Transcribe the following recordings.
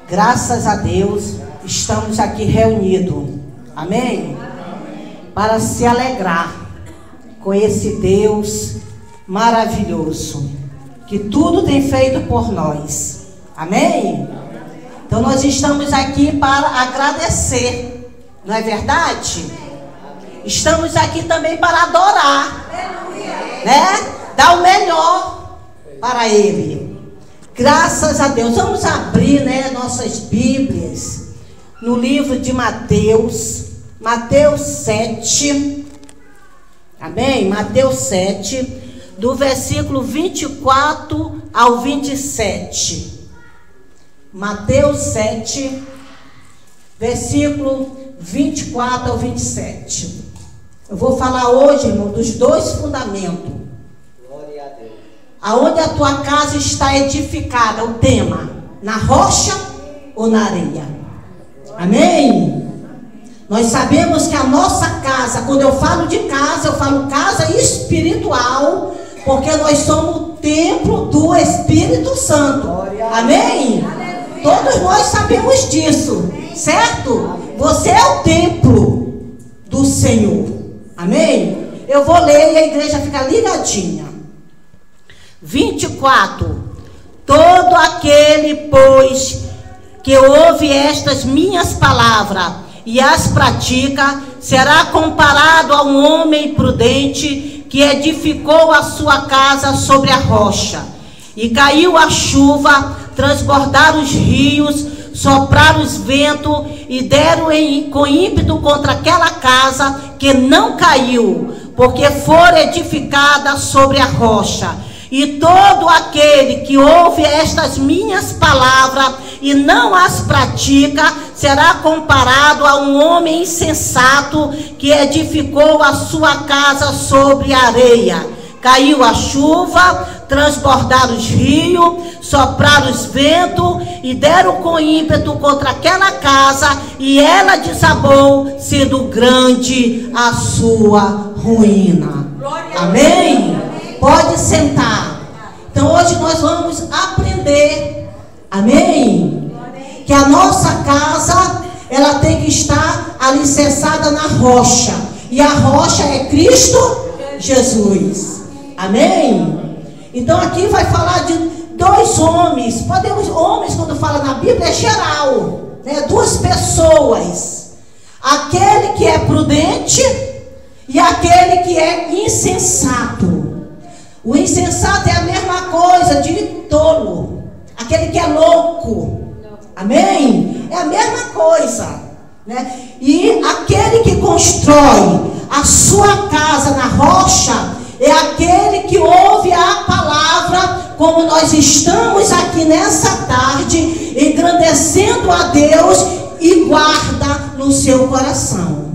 Graças a Deus, estamos aqui reunidos. Amém? Para se alegrar com esse Deus maravilhoso, que tudo tem feito por nós. Amém? Então nós estamos aqui para agradecer, não é verdade? Estamos aqui também para adorar, né? Dar o melhor para Ele. Graças a Deus. Vamos abrir, né, nossas Bíblias no livro de Mateus, Mateus 7. Amém? Mateus 7, do versículo 24 ao 27. Mateus 7, versículo 24 ao 27. Eu vou falar hoje, irmão, dos dois fundamentos. Glória a Deus. Aonde a tua casa está edificada, o tema, na rocha ou na areia? Amém? Nós sabemos que a nossa casa, quando eu falo de casa, eu falo casa espiritual, porque nós somos o templo do Espírito Santo. Amém? Todos nós sabemos disso, certo? Você é o templo do Senhor. Amém? Eu vou ler e a igreja fica ligadinha. 24. Todo aquele, pois, que ouve estas minhas palavras e as pratica, será comparado a um homem prudente que edificou a sua casa sobre a rocha. E caiu a chuva, transbordaram os rios, sopraram os ventos e deram com ímpeto contra aquela casa, que não caiu, porque for edificada sobre a rocha. E todo aquele que ouve estas minhas palavras e não as pratica, será comparado a um homem insensato que edificou a sua casa sobre a areia. Caiu a chuva, transbordaram os rios, sopraram os ventos e deram com ímpeto contra aquela casa, e ela desabou, sendo grande a sua ruína. Amém? Pode sentar. Então hoje nós vamos aprender, amém? Que a nossa casa, ela tem que estar alicerçada na rocha. E a rocha é Cristo Jesus. Amém? Então aqui vai falar de dois homens. Homens, quando fala na Bíblia, é geral, né? Duas pessoas. Aquele que é prudente e aquele que é insensato. O insensato é a mesma coisa de tolo. Aquele que é louco. Amém? É a mesma coisa, né? E aquele que constrói a sua casa na rocha é aquele que ouve a palavra, como nós estamos aqui nessa tarde, engrandecendo a Deus, e guarda no seu coração.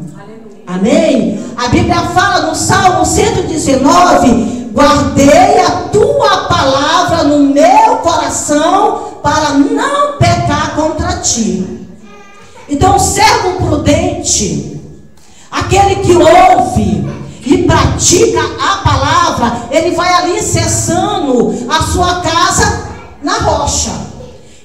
Amém? A Bíblia fala no Salmo 119: guardei a tua palavra no meu coração para não pecar contra ti. Então, o servo prudente, aquele que ouve e pratica a palavra, ele vai alicerçando a sua casa na rocha.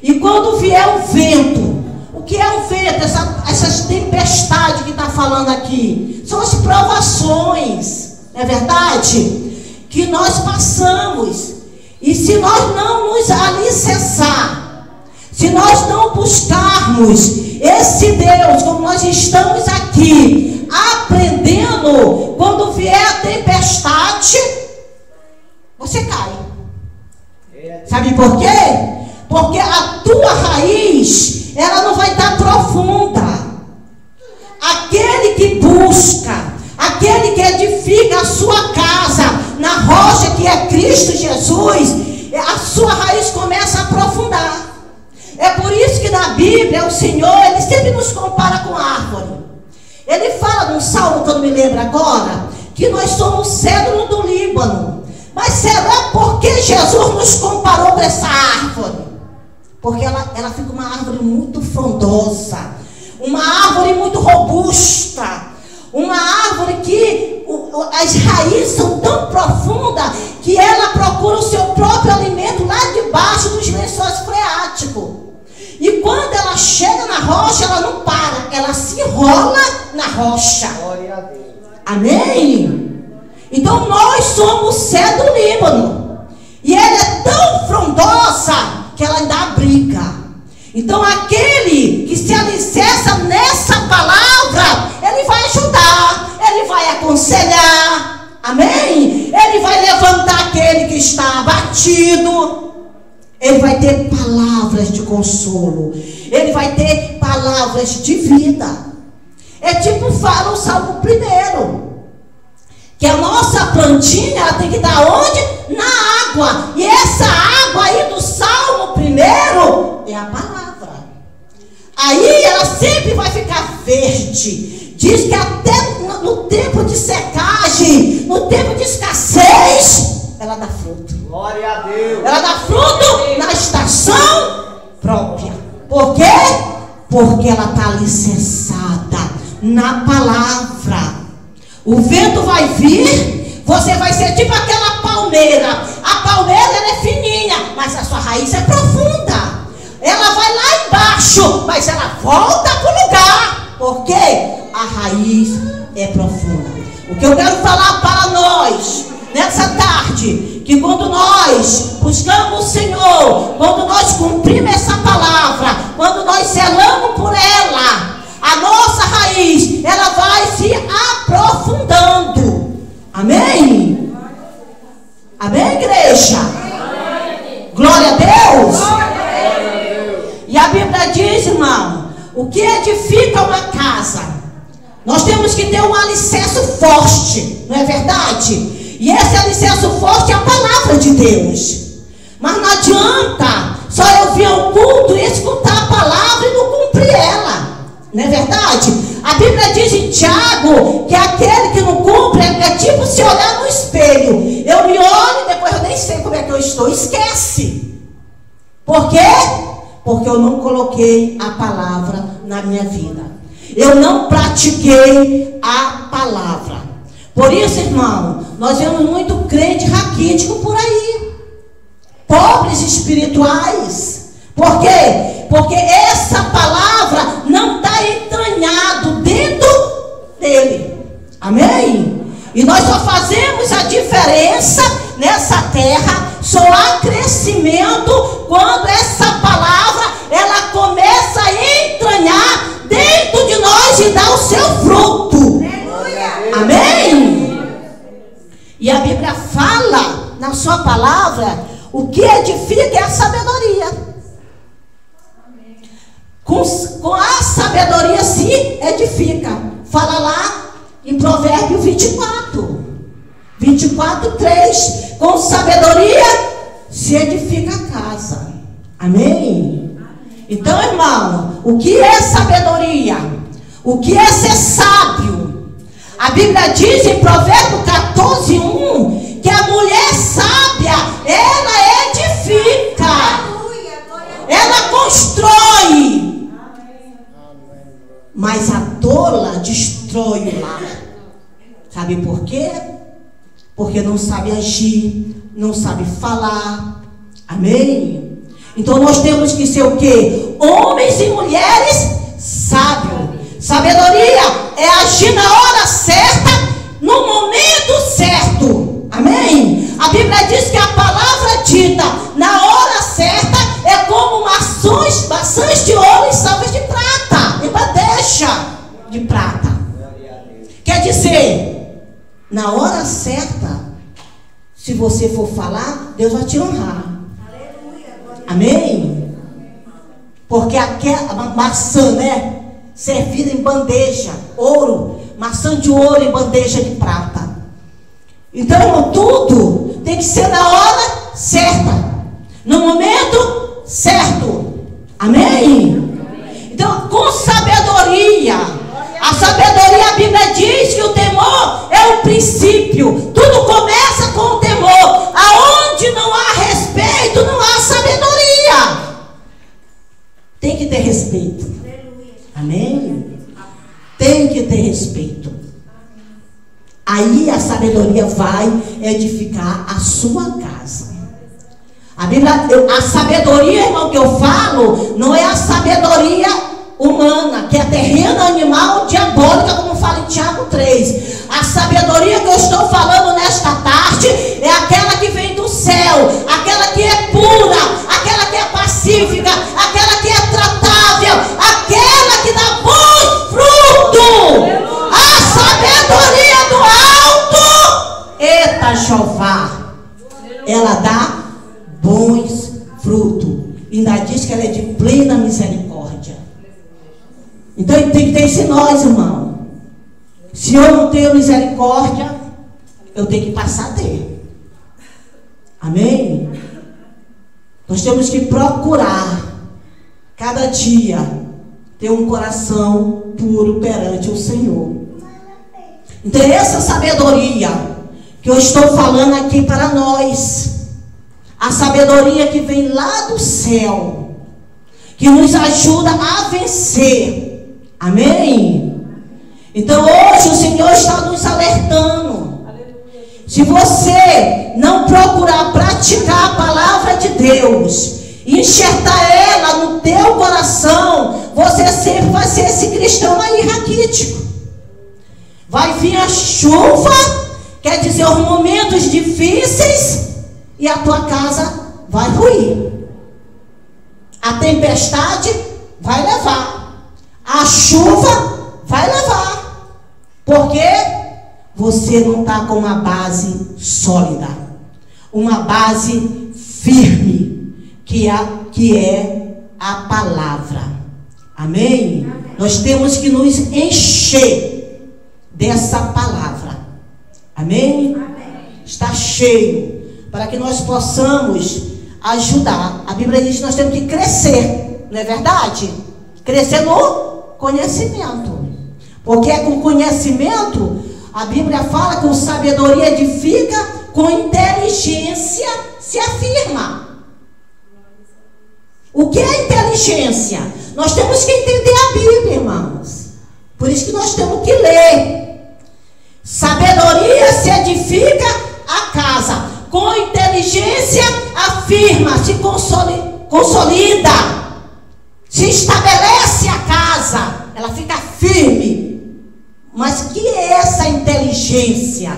E quando vier o vento, o que é o vento? Essas tempestades que está falando aqui, são as provações, não é verdade? Que nós passamos. E se nós não nos alicerçar, se nós não buscarmos esse Deus, como nós estamos aqui aprendendo, quando vier a tempestade, você cai. Sabe por quê? Porque a tua raiz, ela não vai estar profunda. Aquele que busca, aquele que edifica a sua casa na rocha que é Cristo Jesus, a sua raiz começa a aprofundar. É por isso que na Bíblia o Senhor, ele sempre nos compara com árvore. Ele fala num salmo que eu não me lembro agora, que nós somos cedro do Líbano. Mas será porque Jesus nos comparou com essa árvore? Porque ela fica uma árvore muito frondosa, uma árvore muito robusta, uma árvore que as raízes são tão profundas que ela procura o seu próprio alimento lá debaixo dos lençóis freáticos. E quando ela chega na rocha, ela não para, ela se enrola na rocha. Glória a Deus. Amém? Então nós somos cedro do Líbano, e ela é tão frondosa que ela ainda abriga. Então aquele que se alicerça nessa palavra, ele vai ajudar, ele vai aconselhar, amém? Ele vai levantar aquele que está abatido, ele vai ter palavras de consolo, ele vai ter palavras de vida. É tipo fala o Salmo 1, que a nossa plantinha ela tem que dar onde? Na água. E essa água aí do Salmo 1 é a palavra. Aí ela sempre vai ficar verde. Diz que até no tempo de secagem, no tempo de escassez, ela dá fruto. Glória a Deus. Ela dá fruto na estação própria. Por quê? Porque ela está alicerçada na palavra. O vento vai vir, você vai ser tipo aquela palmeira. A palmeira ela é fininha, mas a sua raiz é profunda. Ela vai lá embaixo, mas ela volta para o lugar, porque a raiz é profunda. O que eu quero falar para nós nessa tarde, que quando nós buscamos o Senhor, quando nós cumprimos essa palavra, quando nós zelamos por ela, a nossa raiz, ela vai se aprofundando. Amém? Amém, igreja? Glória a Deus. E a Bíblia diz, irmão, o que edifica uma casa? Nós temos que ter um alicerce forte, não é verdade? E esse alicerce forte é a palavra de Deus. Mas não adianta só eu vir ao culto e escutar a palavra e não cumprir ela. Não é verdade? A Bíblia diz em Tiago que aquele que não cumpre é tipo se olhar no espelho. Eu me olho e depois eu nem sei como é que eu estou. Esquece. Por quê? Porque eu não coloquei a palavra na minha vida. Eu não pratiquei a palavra. Por isso, irmão, nós vemos muito crente raquítico por aí. Pobres espirituais. Por quê? Porque essa palavra não está entranhado dentro dele. Amém? E nós só fazemos a diferença nessa terra, só há crescimento quando essa palavra ela começa a entranhar dentro de nós e dar o seu fruto. Amém? E a Bíblia fala na sua palavra, o que edifica é a sabedoria. Com a sabedoria se edifica. Fala lá em Provérbio 24:3. Com sabedoria se edifica a casa. Amém? Então, irmão, o que é sabedoria? O que é ser sábio? A Bíblia diz em Provérbio 14:1 que a mulher sábia, ela edifica, ela constrói. Mas a tola destrói o lar. Sabe por quê? Porque não sabe agir, não sabe falar. Amém? Então nós temos que ser o quê? Homens e mulheres sábios. Sabedoria é agir na hora certa, no momento certo. Amém? A Bíblia diz que a palavra dita na hora certa é como maçãs de ouro em salvas de prata, em bandeja de prata. Quer dizer, na hora certa, se você for falar, Deus vai te honrar. Amém? Porque aquela maçã, né? Servida em bandeja, ouro, maçã de ouro em bandeja de prata. Então, tudo tem que ser na hora certa, no momento certo. Amém? Então, com sabedoria. A sabedoria, a Bíblia diz que o temor é o princípio. Tudo começa com o temor. Aonde não há respeito, não há sabedoria. Tem que ter respeito. Amém? Tem que ter respeito. Aí a sabedoria vai edificar a sua casa. A Bíblia, a sabedoria, irmão, que eu falo, não é a sabedoria vocês. A sabedoria que eu estou falando nesta tarde é aquela que vem do céu, aquela que é pura, aquela que é pacífica, aquela que é tratável, aquela que dá bons frutos. A sabedoria do alto, eita Jeová, ela dá bons frutos. Ainda diz que ela é de plena misericórdia. Então tem que ter isso em nós, irmão. Se eu não tenho misericórdia, eu tenho que passar a ter. Amém? Nós temos que procurar cada dia ter um coração puro perante o Senhor. Então essa sabedoria que eu estou falando aqui para nós, a sabedoria que vem lá do céu, que nos ajuda a vencer. Amém? Então hoje o Senhor está nos alertando. Se você não procurar praticar a palavra de Deus, enxertar ela no teu coração, você sempre vai ser esse cristão aí raquítico. Vai vir a chuva, quer dizer, os momentos difíceis, e a tua casa vai ruir. A tempestade vai levar. A chuva vai levar. Porque você não está com uma base sólida. Uma base firme. Que é a palavra. Amém? Nós temos que nos encher dessa palavra. Amém? Está cheio. Para que nós possamos ajudar. A Bíblia diz que nós temos que crescer, não é verdade? Crescer no conhecimento. Porque é com conhecimento, a Bíblia fala, com sabedoria edifica, com inteligência se afirma. O que é inteligência? Nós temos que entender a Bíblia, irmãos. Por isso que nós temos que ler. Sabedoria se edifica a casa. Com inteligência, afirma, se consolida, se estabelece a casa, ela fica firme. Mas que é essa inteligência?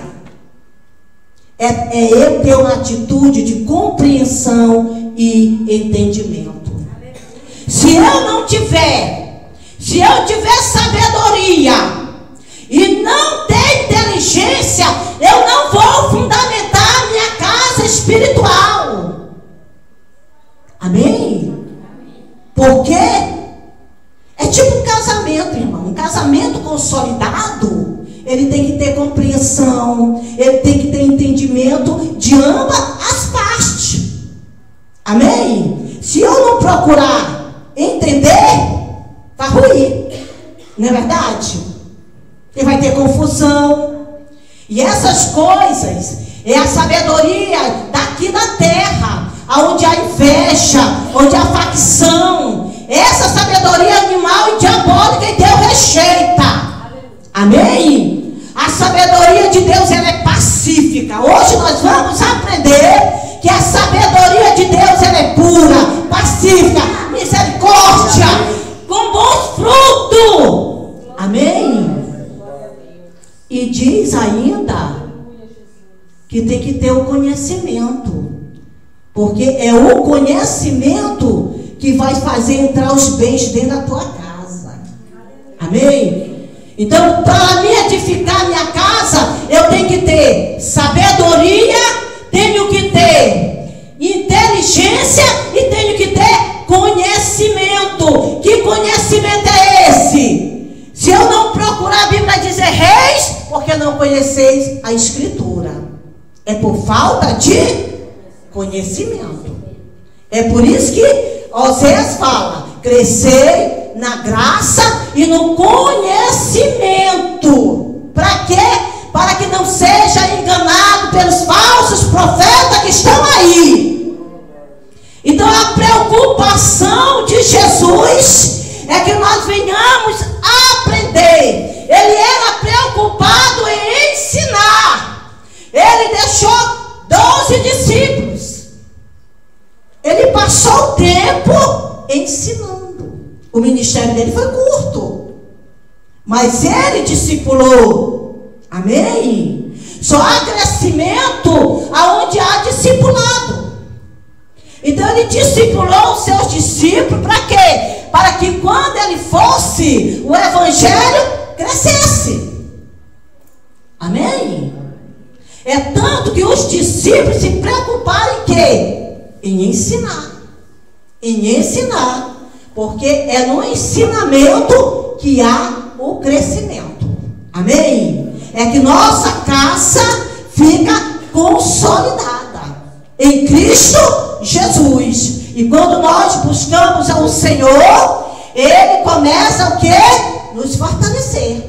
É eu ter uma atitude de compreensão e entendimento. Se eu tiver sabedoria e não ter inteligência, eu não vou fundamentar a minha casa espiritual. Amém? Porque é tipo um casamento, irmão. Um casamento consolidado, ele tem que ter compreensão, ele tem que ter entendimento de ambas as partes. Amém? Se eu não procurar entender, vai ruir. Não é verdade? E vai ter confusão. E essas coisas é a sabedoria daqui da terra, onde há inveja, onde há facção. Essa sabedoria animal e diabólica, e Deus rejeita. Amém? A sabedoria de Deus, ela é pacífica. Hoje nós vamos aprender que a sabedoria de Deus, ela é pura, pacífica, misericórdia, com bons frutos. Amém? E diz ainda que tem que ter o conhecimento. Porque é o conhecimento que vai fazer entrar os bens dentro da tua casa. Amém? Então, para me edificar minha casa, eu tenho que ter sabedoria, tenho que ter inteligência e tenho que ter conhecimento. Que conhecimento é esse? Se eu não procurar, a Bíblia diz reis, porque não conheceis a Escritura. É por falta de conhecimento. É por isso que Oséias fala: crescei na graça e no conhecimento. Para quê? Para que não seja enganado pelos falsos profetas que estão aí. Então a preocupação de Jesus é que nós venhamos a aprender. Ele era preocupado em ensinar. Ele deixou 12 discípulos. Ele passou o tempo ensinando. O ministério dele foi curto, mas ele discipulou. Amém? Só há crescimento aonde há discipulado. Então ele discipulou os seus discípulos para quê? Para que quando ele fosse, o evangelho crescesse. Amém? É tanto que os discípulos se preocuparam em quê? Em ensinar. Em ensinar. Porque é no ensinamento que há o crescimento. Amém? É que nossa casa fica consolidada em Cristo Jesus. E quando nós buscamos ao Senhor, Ele começa o quê? Nos fortalecer.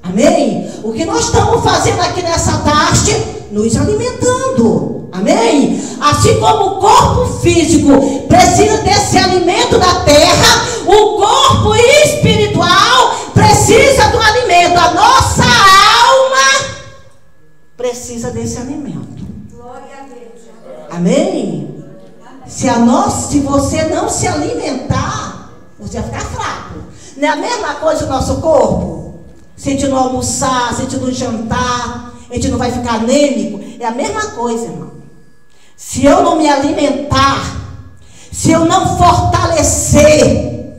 Amém? O que nós estamos fazendo aqui nessa tarde? Nos alimentando. Amém? Assim como o corpo físico precisa desse alimento da terra, o corpo espiritual precisa do alimento. A nossa alma precisa desse alimento. Glória a Deus. Amém? Se você não se alimentar, você vai ficar fraco. Não é a mesma coisa o nosso corpo? Se a gente não almoçar, se a gente não jantar, a gente não vai ficar anêmico. É a mesma coisa, irmão. Se eu não me alimentar, se eu não fortalecer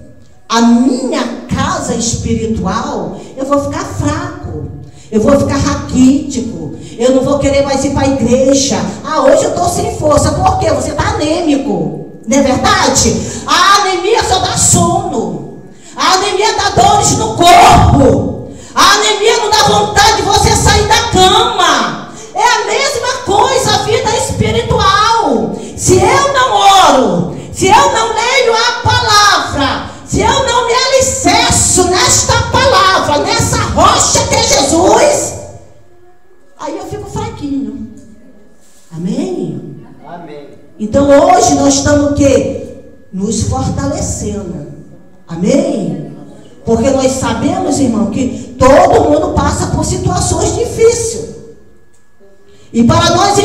a minha casa espiritual, eu vou ficar fraco, eu vou ficar raquítico, eu não vou querer mais ir para a igreja. Ah, hoje eu estou sem força. Por quê? Você está anêmico, não é verdade? A anemia só dá sono, a anemia dá dores no corpo, a anemia não dá vontade de você sair da cama. É a mesma coisa a vida espiritual. Se eu não oro, se eu não leio a palavra, se eu não me alicerço nesta palavra, nessa rocha que é Jesus, aí eu fico fraquinho. Amém? Amém. Então hoje nós estamos o quê? Nos fortalecendo. Amém? Porque nós sabemos, irmão, que todo mundo passa por situações difíceis. E para nós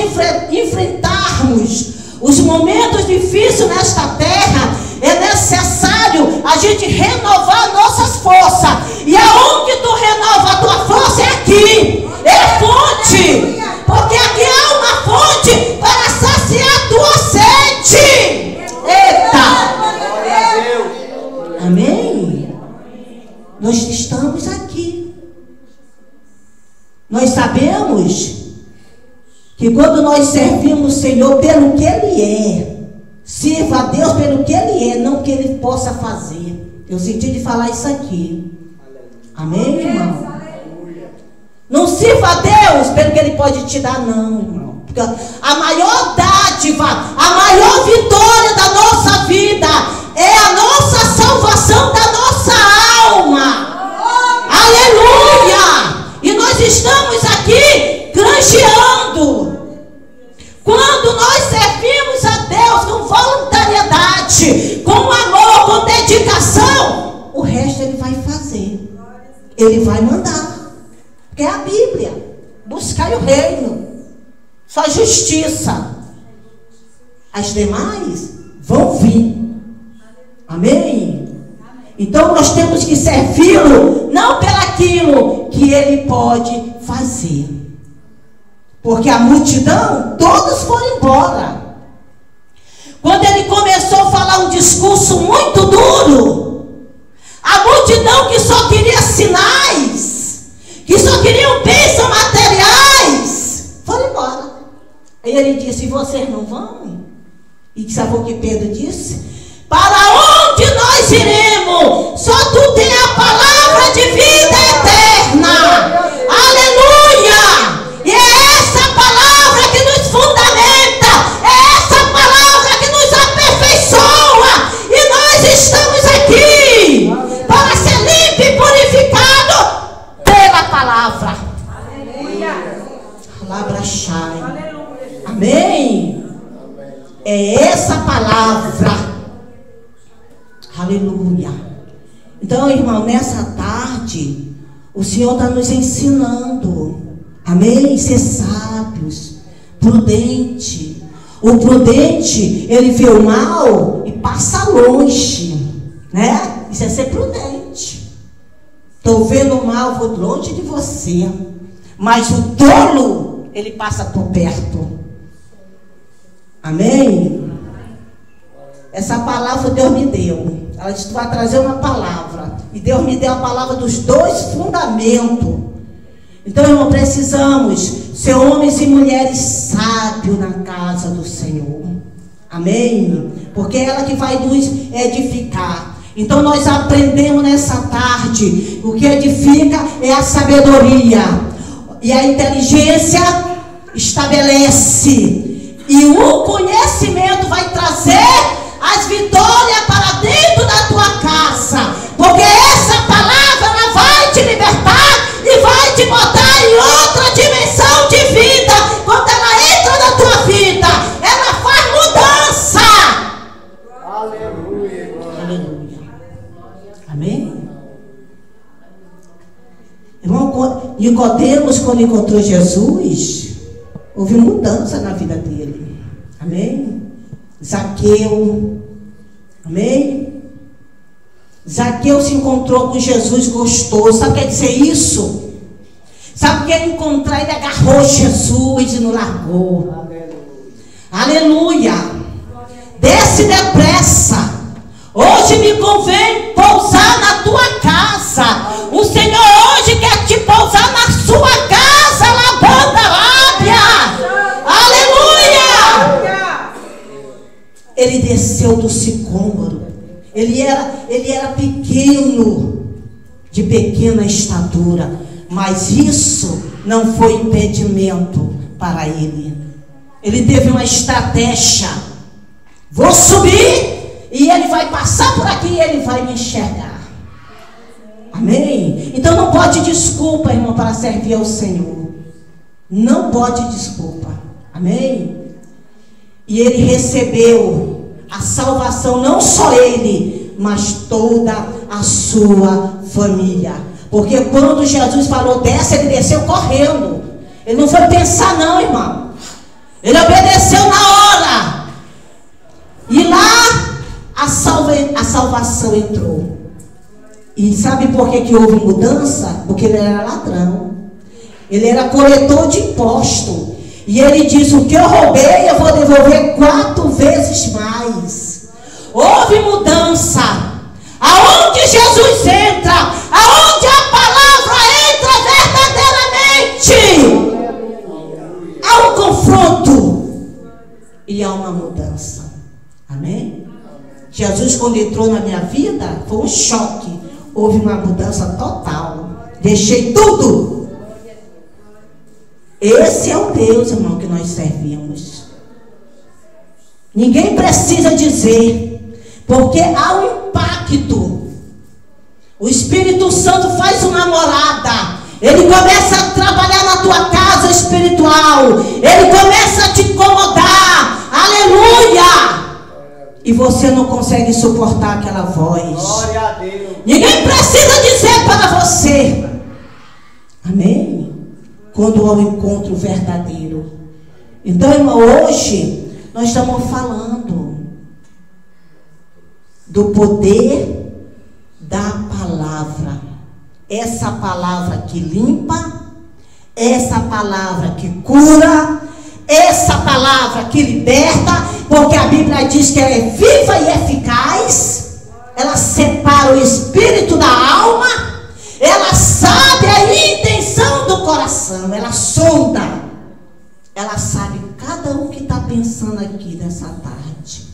enfrentarmos os momentos difíceis nesta terra, é necessário a gente renovar nossas forças. E aonde tu renova a tua força é aqui. É fonte. Porque aqui há uma fonte para saciar a tua sede. Eita! Amém? Nós estamos aqui. Nós sabemos que quando nós servimos o Senhor pelo que Ele é, sirva a Deus pelo que Ele é, não que Ele possa fazer. Eu senti de falar isso aqui. Amém, irmão? Não sirva a Deus pelo que Ele pode te dar, não, irmão. Porque a maior dádiva, a maior vitória da nossa vida é a nossa salvação da nossa alma. Aleluia! E nós estamos aqui granjeando. Quando nós servimos a Deus com voluntariedade, com amor, com dedicação, o resto Ele vai fazer. Ele vai mandar. Porque é a Bíblia. Buscai o reino, sua justiça. As demais vão vir. Amém? Então nós temos que servi-lo, não pelaquilo que Ele pode fazer. Porque a multidão, todos foram embora. Quando Ele começou a falar um discurso muito duro, a multidão que só queria sinais, que só queriam bênçãos materiais, foram embora. Aí Ele disse: vocês não vão? E sabe o que Pedro disse? Para onde nós iremos? Só tu tem a palavra de vida eterna. Aleluia! E é essa palavra que nos fundamenta, é essa palavra que nos aperfeiçoa. E nós estamos aqui para ser limpo e purificado pela palavra. Aleluia. Palavra chai. Amém? É essa palavra. Aleluia. Então, irmão, nessa tarde, o Senhor está nos ensinando. Amém? Ser sábios, prudente. O prudente, ele vê o mal e passa longe, né? Isso é ser prudente. Estou vendo o mal, vou longe de você. mas o tolo, ele passa por perto. Amém? Essa palavra Deus me deu. Ela disse: tu vai trazer uma palavra. E Deus me deu a palavra dos 2 fundamentos. Então, irmão, precisamos ser homens e mulheres sábios na casa do Senhor. Amém? Porque é ela que vai nos edificar. Então, nós aprendemos nessa tarde. O que edifica é a sabedoria. E a inteligência estabelece. E o conhecimento vai trazer as vitórias para dentro da tua casa. Porque essa palavra, ela vai te libertar e vai te botar em outra dimensão de vida. Quando ela entra na tua vida, ela faz mudança. Aleluia. Aleluia. Amém? Irmão, Nicodemos, quando encontrou Jesus, houve mudança na vida dele. Amém? Zaqueu. Amém? Zaqueu se encontrou com Jesus, gostou. Sabe o que quer dizer isso? Sabe o que ele encontrou? Ele agarrou Jesus e não largou. Aleluia. Desce depressa. Hoje me convém pousar na tua casa. O Senhor hoje quer te pousar na sua casa, lavando a lábia. Aleluia. Ele desceu do sicômoro. Ele era pequeno, de pequena estatura, mas isso não foi impedimento para ele. Ele teve uma estratégia. Vou subir e ele vai passar por aqui e ele vai me enxergar. Amém? Então não pode desculpa, irmão, para servir ao Senhor. Não pode desculpa. Amém? E ele recebeu a salvação, não só ele, mas toda a sua família. Porque quando Jesus falou desce, ele desceu correndo. Ele não foi pensar não, irmão. Ele obedeceu na hora. E lá a salvação entrou. E sabe por que houve mudança? Porque ele era ladrão. Ele era coletor de imposto. E ele diz: o que eu roubei eu vou devolver 4 vezes mais. Houve mudança. Aonde Jesus entra, aonde a palavra entra verdadeiramente, há um confronto e há uma mudança. Amém? Jesus, quando entrou na minha vida, foi um choque. Houve uma mudança total. Deixei tudo. Esse é o Deus, irmão, que nós servimos. Ninguém precisa dizer, porque há um impacto. O Espírito Santo faz uma morada. Ele começa a trabalhar na tua casa espiritual. Ele começa a te incomodar. Aleluia! E você não consegue suportar aquela voz. Glória a Deus. Ninguém precisa dizer para você. Amém? Quando há um encontro verdadeiro. Então, irmão, hoje nós estamos falando do poder da palavra. Essa palavra que limpa, essa palavra que cura, essa palavra que liberta, porque a Bíblia diz que ela é viva e eficaz. Ela separa o espírito da alma. Ela sabe a intenção do coração. Ela sonda. Ela sabe cada um que está pensando aqui nessa tarde.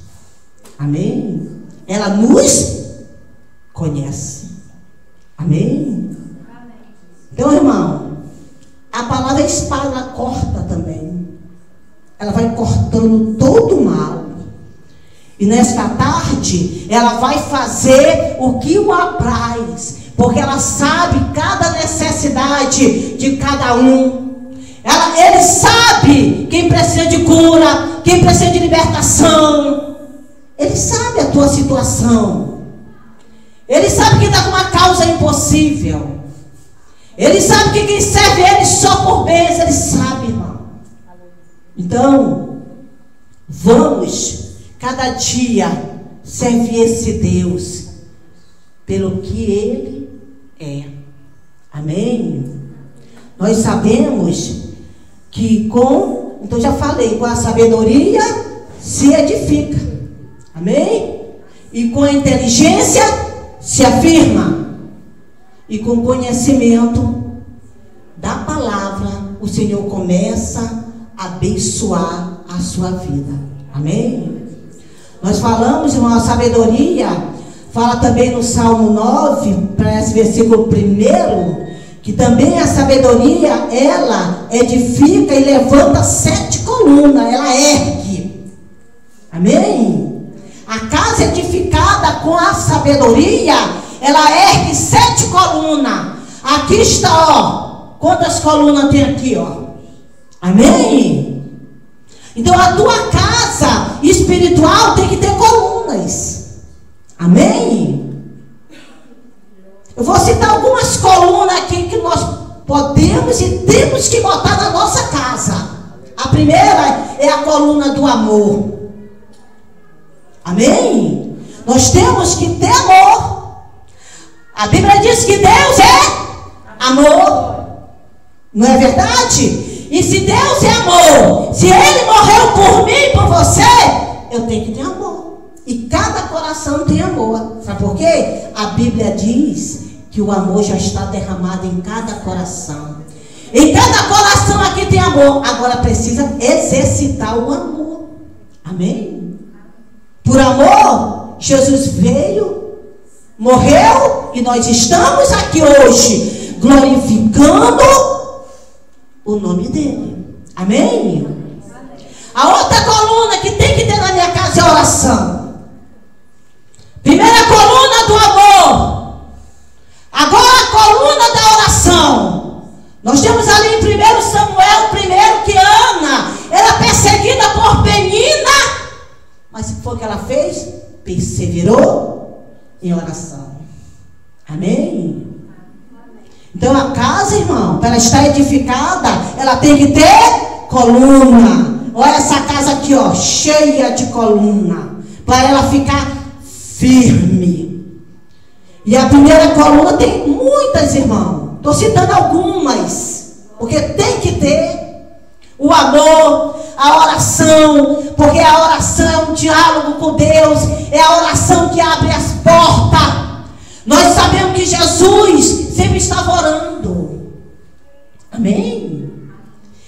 Amém? Ela nos conhece. Amém? Então, irmão, a palavra espada, ela corta também. Ela vai cortando todo o mal. E nesta tarde, ela vai fazer o que o apraz. Porque ela sabe cada necessidade de cada um. Ele sabe quem precisa de cura, quem precisa de libertação. Ele sabe a tua situação. Ele sabe que está com uma causa impossível. Ele sabe que quem serve ele só por bênção. Ele sabe, irmão. Então, vamos cada dia servir esse Deus pelo que Ele é. Amém? nós sabemos que então já falei, com a sabedoria se edifica. Amém? E com a inteligência se afirma. E com conhecimento da palavra, o Senhor começa a abençoar a sua vida. Amém? Nós falamos, irmão, a sabedoria, fala também no Salmo 9, para esse versículo 1, que também a sabedoria, ela edifica e levanta 7 colunas, ela ergue. Amém? A casa edificada com a sabedoria, ela ergue 7 colunas. Aqui está, ó. Quantas colunas tem aqui, ó? Amém? Então a tua casa espiritual tem que ter colunas. Amém? Eu vou citar algumas colunas aqui que nós podemos e temos que botar na nossa casa. A primeira é a coluna do amor. Amém? Nós temos que ter amor. A Bíblia diz que Deus é amor. Não é verdade? E se Deus é amor, se Ele morreu por mim e por você, eu tenho que ter amor. E cada coração tem amor. Sabe por quê? A Bíblia diz que o amor já está derramado em cada coração. Em cada coração aqui tem amor. Agora precisa exercitar o amor. Amém? Por amor, Jesus veio, morreu, e nós estamos aqui hoje glorificando o nome dele. Amém? A outra coluna que tem que ter na minha casa é a oração. Primeira coluna do amor. Agora a coluna da oração. Nós temos ali em 1 Samuel, que Ana era perseguida por Penina. Mas o que foi que ela fez? Perseverou em oração. Amém? Então a casa, irmão, para ela estar edificada, ela tem que ter coluna. Olha essa casa aqui, ó, cheia de coluna, para ela ficar firme. E a primeira coluna tem muitas, irmão. Estou citando algumas, porque tem que ter o amor, a oração, porque a oração é um diálogo com Deus, é a oração que abre as portas. Nós sabemos que Jesus sempre estava orando. Amém?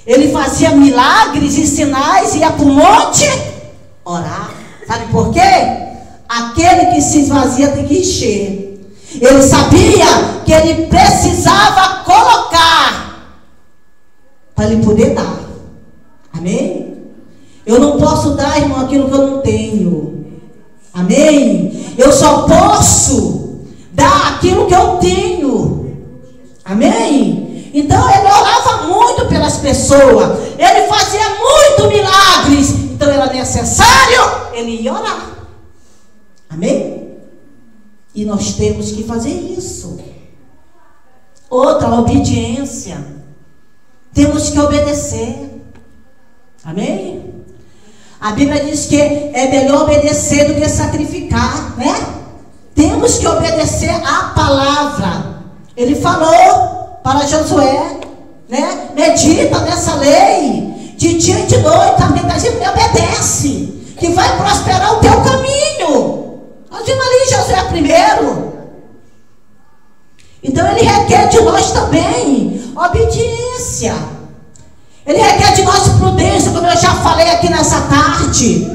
Ele fazia milagres e sinais, ia para o monte orar. Sabe por quê? Aquele que se esvazia tem que encher. Ele sabia que ele precisava colocar para ele poder dar. Amém? Eu não posso dar, irmão, aquilo que eu não tenho. Amém? Eu só posso dar aquilo que eu tenho. Amém? Então ele orava muito pelas pessoas. Ele fazia muito milagres. Então era necessário ele ia orar. Amém? E nós temos que fazer isso. Outra, a obediência. Temos que obedecer. Amém? A Bíblia diz que é melhor obedecer do que sacrificar, né? Temos que obedecer à palavra. Ele falou para Josué, né? Medita nessa lei de dia e de noite. A gente me obedece, que vai prosperar o teu caminho. Nós vimos ali Josué primeiro. Então ele requer de nós também obediência. Ele requer de nós prudência, como eu já falei aqui nessa tarde,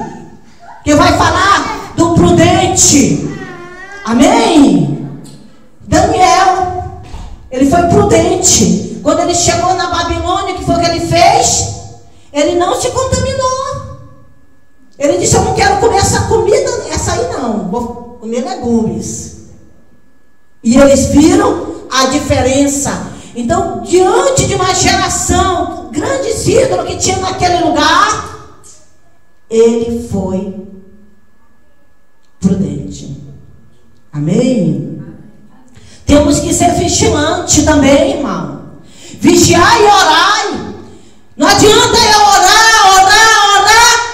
que vai falar do prudente. Amém? Daniel, ele foi prudente. Quando ele chegou na Babilônia, o que foi que ele fez? Ele não se contaminou. Ele disse: eu não quero comer essa comida, essa aí não, vou comer legumes. E eles viram a diferença. Então, diante de uma geração, grandes ídolos que tinha naquele lugar, ele foi prudente. Amém? Temos que ser vigilantes também, irmão. Vigiar e orar. Não adianta eu orar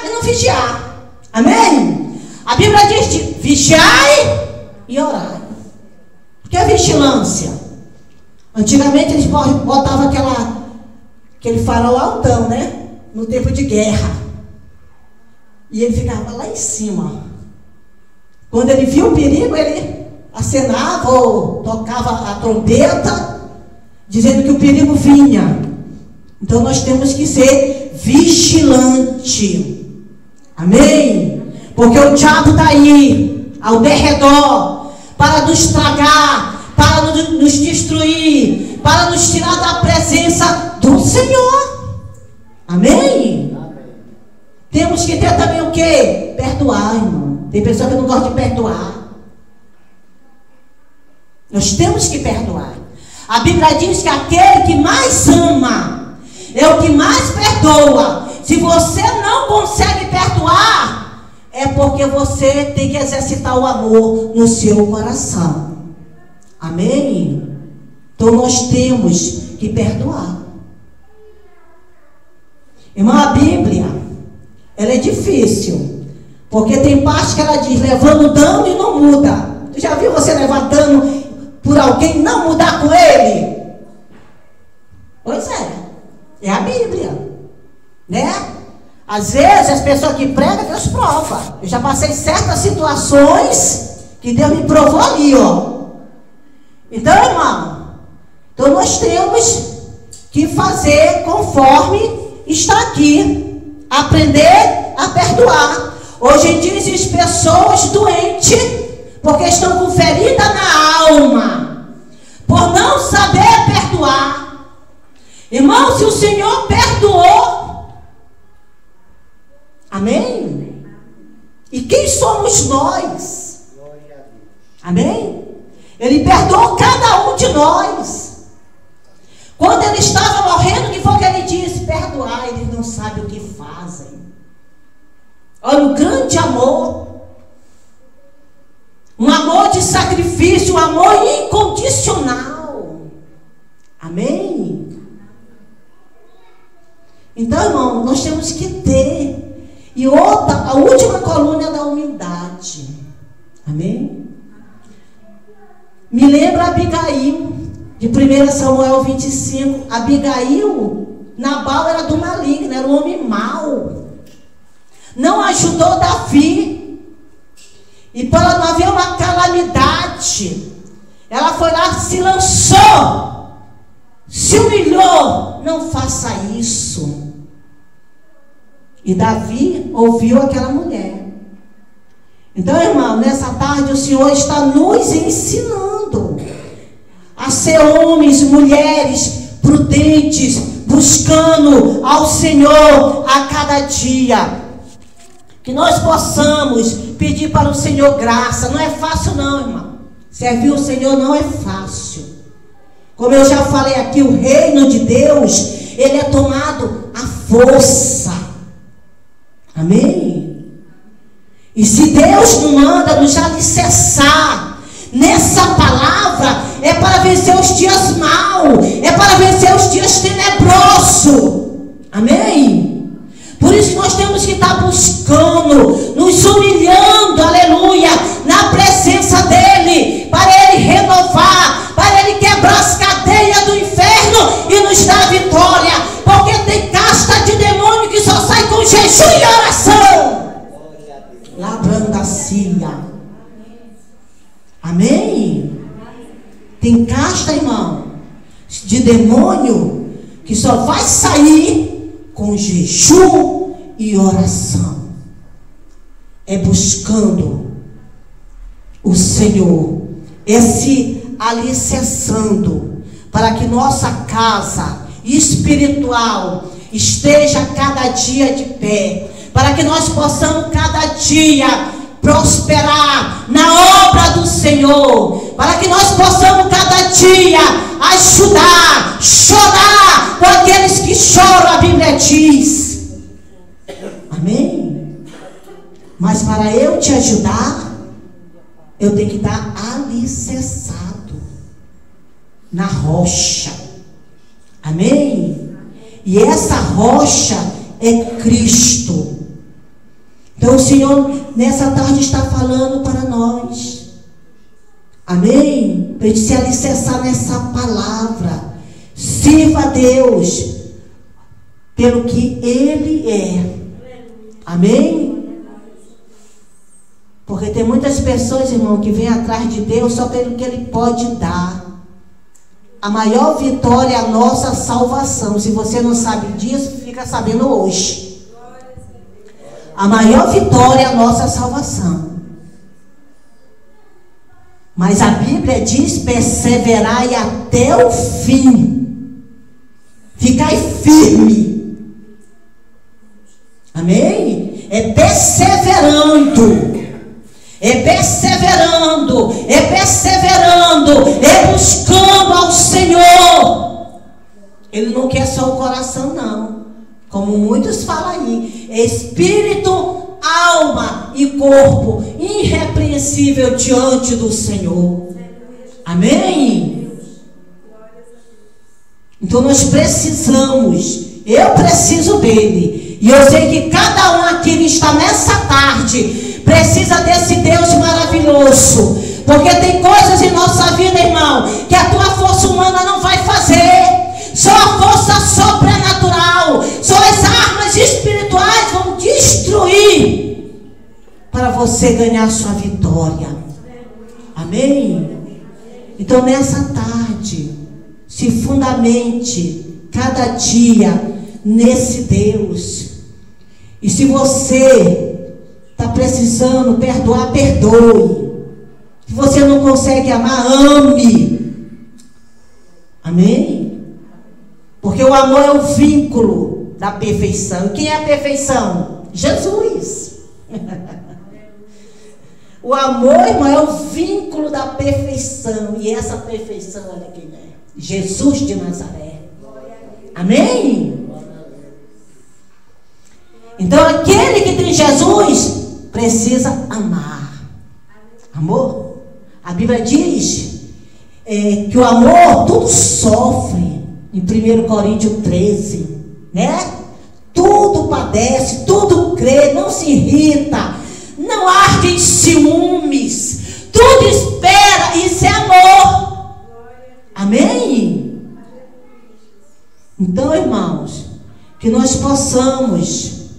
e não vigiar. Amém? A Bíblia diz de vigiar e orar. O que é vigilância? Antigamente eles botavam aquele farol altão, né? No tempo de guerra. E ele ficava lá em cima. Quando ele via o perigo, ele acenava ou tocava a trombeta, dizendo que o perigo vinha. Então nós temos que ser vigilante. Amém? Porque o diabo está aí, ao derredor, para nos tragar, para nos destruir, para nos tirar da presença do Senhor. Amém? Temos que ter também o quê? Perdoar, irmão. Tem pessoa que não gosta de perdoar. Nós temos que perdoar. A Bíblia diz que aquele que mais ama é o que mais perdoa. Se você não consegue perdoar, é porque você tem que exercitar o amor no seu coração. Amém? Então nós temos que perdoar. Irmão, a Bíblia, ela é difícil. Porque tem parte que ela diz, levando dano e não muda. Tu já viu você levar dano por alguém e não mudar com ele? Pois é. É a Bíblia. Né? Às vezes as pessoas que pregam, Deus prova. Eu já passei certas situações que Deus me provou ali, ó. Então, irmão, então nós temos que fazer conforme está aqui. Aprender a perdoar. Hoje em dia existem pessoas doentes porque estão com ferida na alma, por não saber perdoar. Irmão, se o Senhor perdoou, amém? E quem somos nós? Amém? Ele perdoou cada um de nós. Quando ele estava morrendo, o que foi que ele disse? Perdoar, eles não sabem o que fazem. Olha o grande amor. Um amor de sacrifício, um amor incondicional. Amém? Então, irmão, nós temos que ter. E outra, a última coluna é da humildade. Amém? Me lembra Abigail, de 1 Samuel 25. Abigail, Nabal era do maligno, era um homem mau. Não ajudou Davi. E para não haver uma calamidade, ela foi lá, se lançou, se humilhou. Não faça isso. E Davi ouviu aquela mulher. Então, irmão, nessa tarde o Senhor está nos ensinando a ser homens, mulheres prudentes, buscando ao Senhor a cada dia. Que nós possamos pedir para o Senhor graça. Não é fácil não, irmão. Servir o Senhor não é fácil. Como eu já falei aqui, o reino de Deus, ele é tomado à força. Amém? E se Deus não manda nos alicerçar nessa palavra, é para vencer os dias maus, é para vencer os dias tenebrosos. Amém? Por isso que nós temos que estar buscando, nos humilhando, aleluia, na presença dEle, para Ele renovar, para Ele quebrar as cadeias do inferno e nos dar vitória, porque tem casta de demônio que só sai com jejum e oração. Labrando a cia. Amém? Tem casta, irmão, de demônio que só vai sair com jejum e oração. É buscando o Senhor, é se alicerçando, para que nossa casa espiritual esteja cada dia de pé, para que nós possamos cada dia prosperar na obra do Senhor, para que nós possamos cada dia ajudar, chorar com aqueles que choram, a Bíblia diz. Amém? Mas para eu te ajudar, eu tenho que estar alicerçado na rocha. Amém? E essa rocha é Cristo. Então o Senhor nessa tarde está falando para nós. Amém? para a gente se alicerçar nessa palavra. Sirva a Deus pelo que Ele é. Amém? Porque tem muitas pessoas, irmão, que vêm atrás de Deus só pelo que Ele pode dar. A maior vitória é a nossa salvação. Se você não sabe disso, fica sabendo hoje. A maior vitória é a nossa salvação. Mas a Bíblia diz: perseverai até o fim. Ficai firme. Amém? É perseverando. É perseverando, é perseverando, é buscando ao Senhor. Ele não quer só o coração, não. Como muitos falam aí, é espírito, alma e corpo irrepreensível diante do Senhor. Amém? Então nós precisamos, eu preciso dele. E eu sei que cada um aqui que está nessa tarde precisa desse Deus maravilhoso. Porque tem coisas em nossa vida, irmão, que a tua força humana não vai fazer. Só a força sobrenatural, só as armas espirituais vão destruir para você ganhar sua vitória. Amém? Então nessa tarde, se fundamente cada dia nesse Deus. E se você está precisando perdoar, perdoe. Se você não consegue amar, ame. Amém? Porque o amor é o vínculo da perfeição. E quem é a perfeição? Jesus. O amor, irmão, é o vínculo da perfeição. E essa perfeição, olha quem é: Jesus de Nazaré. Amém? Então aquele que tem Jesus precisa amar. Amor? A Bíblia diz que o amor tudo sofre. Em 1 Coríntios 13, né? Tudo padece, tudo crê, não se irrita, não arde em ciúmes, tudo espera. Isso é amor. Amém? Então, irmãos, que nós possamos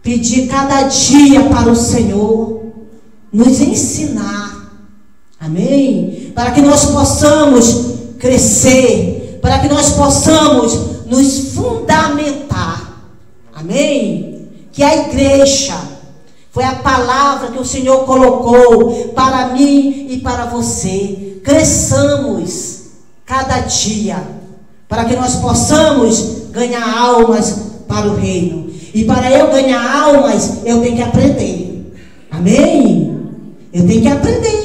pedir cada dia para o Senhor nos ensinar, amém? Para que nós possamos crescer, para que nós possamos nos fundamentar, amém? Que a igreja foi a palavra que o Senhor colocou para mim e para você. Cresçamos cada dia, para que nós possamos ganhar almas para o reino. E para eu ganhar almas, eu tenho que aprender. Amém? Eu tenho que aprender.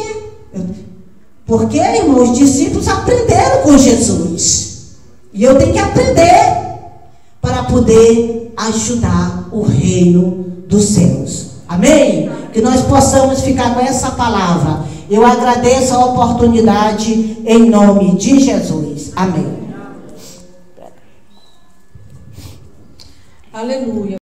Porque, irmãos, os discípulos aprenderam com Jesus. E eu tenho que aprender para poder ajudar o reino dos céus. Amém? Que nós possamos ficar com essa palavra. Eu agradeço a oportunidade em nome de Jesus. Amém. Aleluia.